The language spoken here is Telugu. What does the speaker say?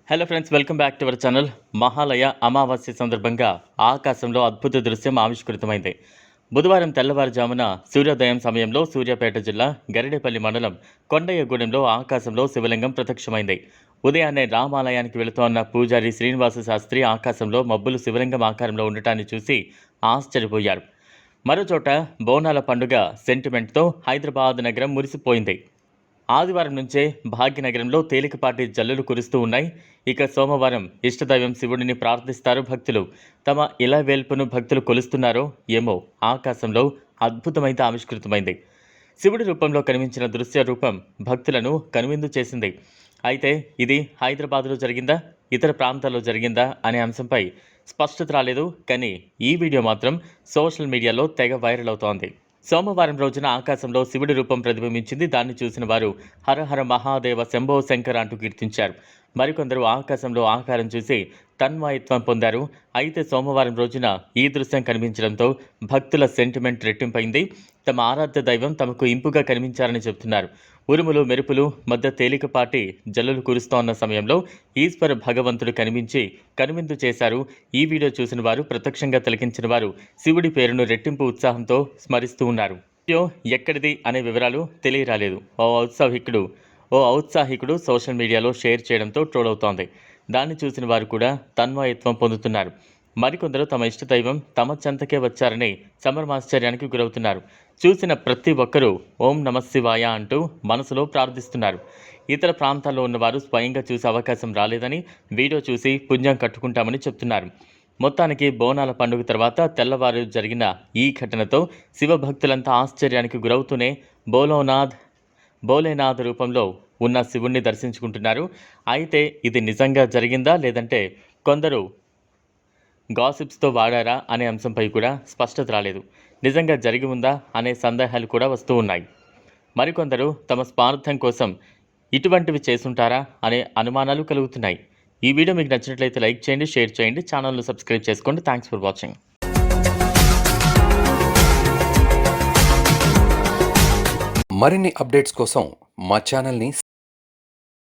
Hello friends, welcome back to our channel. Mahalaya అమావాస్య సందర్భంగా ఆకాశంలో అద్భుత దృశ్యం ఆవిష్కృతమైంది. బుధవారం తెల్లవారుజామున సూర్యోదయం సమయంలో సూర్యాపేట జిల్లా గరిడేపల్లి మండలం కొండయ్యగూడెంలో ఆకాశంలో శివలింగం ప్రత్యక్షమైంది. ఉదయాన్నే రామాలయానికి వెళుతోన్న పూజారి శ్రీనివాస శాస్త్రి ఆకాశంలో మబ్బులు శివలింగం ఆకారంలో ఉండటాన్ని చూసి ఆశ్చర్యపోయారు. మరోచోట బోనాల పండుగ సెంటిమెంట్తో హైదరాబాద్ నగరం మురిసిపోయింది. ఆదివారం నుంచే భాగ్యనగరంలో తేలికపాటి జల్లులు కురుస్తూ ఉన్నాయి. ఇక సోమవారం ఇష్టదైవం శివుడిని ప్రార్థిస్తారు భక్తులు. తమ ఇలా వేల్పును భక్తులు కొలుస్తున్నారో ఏమో, ఆకాశంలో అద్భుతమైతే ఆవిష్కృతమైంది. శివుడి రూపంలో కనిపించిన దృశ్య రూపం భక్తులను కనువిందు చేసింది. అయితే ఇది హైదరాబాద్లో జరిగిందా, ఇతర ప్రాంతాల్లో జరిగిందా అనే అంశంపై స్పష్టత రాలేదు. కానీ ఈ వీడియో మాత్రం సోషల్ మీడియాలో తెగ వైరల్ అవుతోంది. సోమవారం రోజున ఆకాశంలో శివుడి రూపం ప్రతిబింబించింది. దాన్ని చూసిన వారు హరహర మహాదేవ శంభో శంకర అంటూ కీర్తించారు. మరికొందరు ఆకాశంలో ఆకారం చూసి తన్మయత్వం పొందారు. అయితే సోమవారం రోజున ఈ దృశ్యం కనిపించడంతో భక్తుల సెంటిమెంట్ రెట్టింపైంది. తమ ఆరాధ్య దైవం తమకు ఇంపుగా కనిపించారని చెబుతున్నారు. ఉరుములు మెరుపులు మధ్య తేలికపాటి జల్లులు కురుస్తోన్న సమయంలో ఈశ్వర భగవంతుడు కనిపించి కనువిందు చేశారు. ఈ వీడియో చూసిన వారు, ప్రత్యక్షంగా తిలకించిన వారు శివుడి పేరును రెట్టింపు ఉత్సాహంతో స్మరిస్తూ ఉన్నారు. వీడియో ఎక్కడిది అనే వివరాలు తెలియరాలేదు. ఓ ఔత్సాహికుడు సోషల్ మీడియాలో షేర్ చేయడంతో ట్రోల్ అవుతోంది. దాన్ని చూసిన వారు కూడా తన్మయత్వం పొందుతున్నారు. మరికొందరు తమ ఇష్టదైవం తమ చెంతకే వచ్చారని సంభ్రమాశ్చర్యానికి గురవుతున్నారు. చూసిన ప్రతి ఒక్కరూ ఓం నమఃశివాయ అంటూ మనసులో ప్రార్థిస్తున్నారు. ఇతర ప్రాంతాల్లో ఉన్నవారు స్వయంగా చూసే అవకాశం రాలేదని, వీడియో చూసి పుణ్యం కట్టుకుంటామని చెప్తున్నారు. మొత్తానికి బోనాల పండుగ తర్వాత తెల్లవారు జరిగిన ఈ ఘటనతో శివభక్తులంతా ఆశ్చర్యానికి గురవుతూనే భోలేనాథ్ రూపంలో ఉన్న శివుణ్ణి దర్శించుకుంటున్నారు. అయితే ఇది నిజంగా జరిగిందా, లేదంటే కొందరు గాసిప్స్తో వాడారా అనే అంశంపై కూడా స్పష్టత రాలేదు. నిజంగా జరిగి ఉందా అనే సందేహాలు కూడా వస్తూ ఉన్నాయి. మరికొందరు తమ స్వార్థం కోసం ఇటువంటివి చేసుంటారా అనే అనుమానాలు కలుగుతున్నాయి. ఈ వీడియో మీకు నచ్చినట్లయితే లైక్ చేయండి, షేర్ చేయండి, ఛానల్ను సబ్స్క్రైబ్ చేసుకోండి. Thanks for watching. మరిన్ని అప్డేట్స్ కోసం మా ఛానల్ని